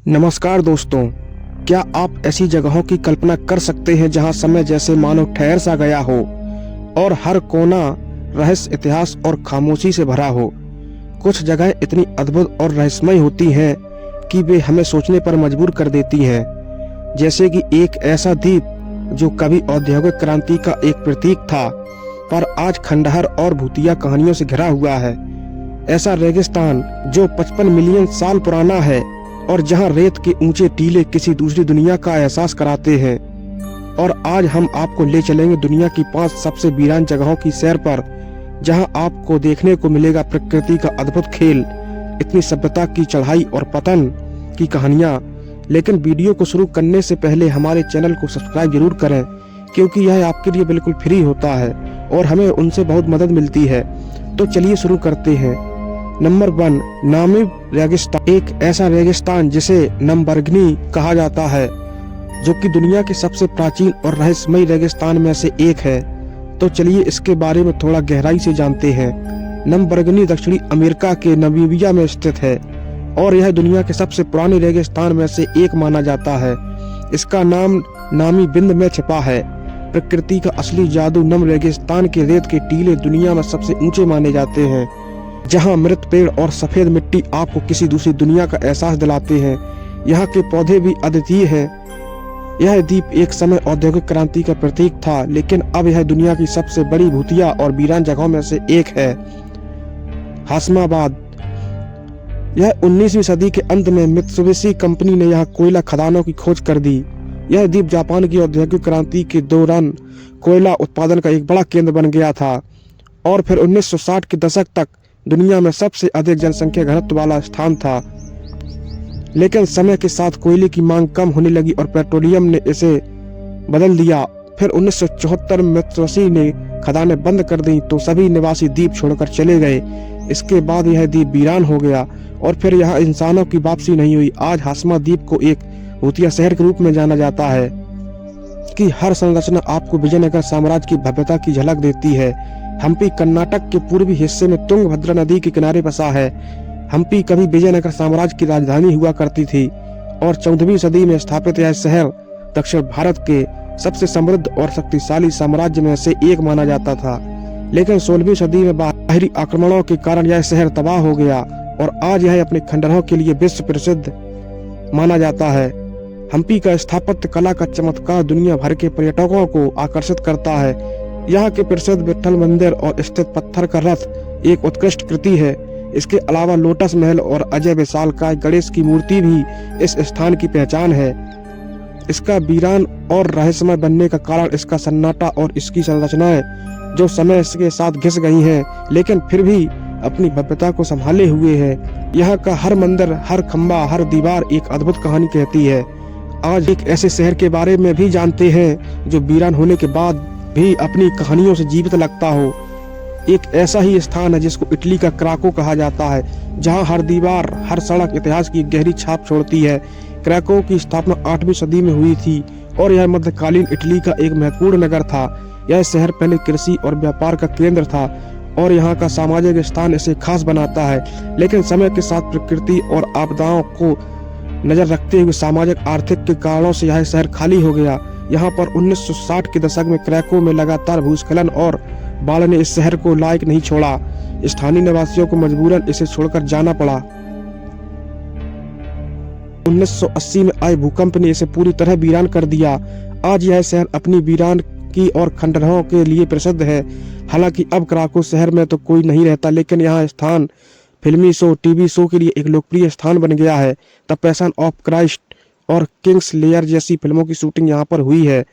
नमस्कार दोस्तों, क्या आप ऐसी जगहों की कल्पना कर सकते हैं जहां समय जैसे मानो ठहर सा गया हो और हर कोना रहस्य, इतिहास और खामोशी से भरा हो। कुछ जगहें इतनी अद्भुत और रहस्यमय होती हैं कि वे हमें सोचने पर मजबूर कर देती हैं। जैसे कि एक ऐसा द्वीप जो कभी औद्योगिक क्रांति का एक प्रतीक था, पर आज खंडहर और भूतिया कहानियों से घिरा हुआ है। ऐसा रेगिस्तान जो 55 मिलियन साल पुराना है और जहां रेत के ऊंचे टीले किसी दूसरी दुनिया का एहसास कराते हैं। और आज हम आपको ले चलेंगे दुनिया की 5 सबसे वीरान जगहों की सैर पर, जहां आपको देखने को मिलेगा प्रकृति का अद्भुत खेल, इतनी सभ्यता की चढ़ाई और पतन की कहानियां। लेकिन वीडियो को शुरू करने से पहले हमारे चैनल को सब्सक्राइब जरूर करें, क्योंकि यह आपके लिए बिल्कुल फ्री होता है और हमें उनसे बहुत मदद मिलती है। तो चलिए शुरू करते हैं। नंबर 1, नामीब रेगिस्तान। एक ऐसा रेगिस्तान जिसे नमबर्गिनी कहा जाता है, जो कि दुनिया के सबसे प्राचीन और रहस्यमय रेगिस्तान में से एक है। तो चलिए इसके बारे में थोड़ा गहराई से जानते हैं। नमबर्गिनी दक्षिणी अमेरिका के नामीबिया में स्थित है और यह दुनिया के सबसे पुराने रेगिस्तान में से एक माना जाता है। इसका नाम नामी बिंद में छिपा है। प्रकृति का असली जादू। नम रेगिस्तान के रेत के टीले दुनिया में सबसे ऊंचे माने जाते हैं, जहां मृत पेड़ और सफेद मिट्टी आपको किसी दूसरी दुनिया का एहसास दिलाते हैं। यहाँ के पौधे भी अद्वितीय हैं। यह द्वीप एक समय औद्योगिक क्रांति का प्रतीक था, लेकिन अब यह दुनिया की सबसे बड़ी भूतिया और वीरान जगहों में से एक है। हाशमाबाद। यह 19वीं सदी के अंत में मित्सुबिशी कंपनी ने यहाँ कोयला खदानों की खोज कर दी। यह द्वीप जापान की औद्योगिक क्रांति के दौरान कोयला उत्पादन का एक बड़ा केंद्र बन गया था और फिर 1960 के दशक तक दुनिया में सबसे अधिक जनसंख्या घनत्व वाला स्थान था। लेकिन समय के साथ कोयले की मांग कम होने लगी और पेट्रोलियम ने इसे बदल दिया। फिर 1974 में मित्सुबिशी ने खदानें बंद कर दी तो सभी निवासी द्वीप छोड़कर चले गए। इसके बाद यह द्वीप वीरान हो गया और फिर यहाँ इंसानों की वापसी नहीं हुई। आज हाशमा द्वीप को एक भूतिया शहर के रूप में जाना जाता है कि हर संरचना आपको विजयनगर साम्राज्य की भव्यता की झलक देती है। हम्पी कर्नाटक के पूर्वी हिस्से में तुंगभद्रा नदी के किनारे बसा है। हम्पी कभी विजयनगर साम्राज्य की राजधानी हुआ करती थी और 14वीं सदी में स्थापित यह शहर दक्षिण भारत के सबसे समृद्ध और शक्तिशाली साम्राज्य में से एक माना जाता था। लेकिन 16वीं सदी में बाहरी आक्रमणों के कारण यह शहर तबाह हो गया और आज यह अपने खंडहरों के लिए विश्व प्रसिद्ध माना जाता है। हम्पी का स्थापत्य कला का चमत्कार दुनिया भर के पर्यटकों को आकर्षित करता है। यहाँ के प्रसिद्ध विट्ठल मंदिर और स्थित पत्थर का रथ एक उत्कृष्ट कृति है। इसके अलावा लोटस महल और अजय विशालकाय गणेश की मूर्ति भी इस स्थान की पहचान है। इसका वीरान और रहस्यमय बनने का कारण इसका सन्नाटा और इसकी संरचनाएं, जो समय के साथ घिस गई हैं लेकिन फिर भी अपनी भव्यता को संभाले हुए है। यहाँ का हर मंदिर, हर खंबा, हर दीवार एक अद्भुत कहानी कहती है। आज एक ऐसे शहर के बारे में भी जानते हैं जो वीरान होने के बाद भी अपनी कहानियों से जीवित लगता हो। एक ऐसा ही स्थान है जिसको इटली का क्राको कहा जाता है, जहां हर दीवार, हर सड़क इतिहास की गहरी छाप छोड़ती है। क्राको की स्थापना 8वीं सदी में हुई थी और यह मध्यकालीन इटली का एक महत्वपूर्ण नगर था। यह शहर पहले कृषि और व्यापार का केंद्र था और यहाँ का सामाजिक स्थान इसे खास बनाता है। लेकिन समय के साथ प्रकृति और आपदाओं को नजर रखते हुए सामाजिक आर्थिक के कारणों से यह शहर खाली हो गया। यहाँ पर 1960 के दशक में क्राको में लगातार भूस्खलन और बाढ़ ने इस शहर को लायक नहीं छोड़ा। स्थानीय निवासियों को मजबूरन इसे छोड़कर जाना पड़ा। 1980 में आए भूकंप ने इसे पूरी तरह वीरान कर दिया। आज यह शहर अपनी वीरान की और खंडहरों के लिए प्रसिद्ध है। हालांकि अब क्राको शहर में तो कोई नहीं रहता, लेकिन यहाँ स्थान फिल्मी शो, टीवी शो के लिए एक लोकप्रिय स्थान बन गया है। द पैशन ऑफ क्राइस्ट और किंग्स लेयर जैसी फिल्मों की शूटिंग यहाँ पर हुई है।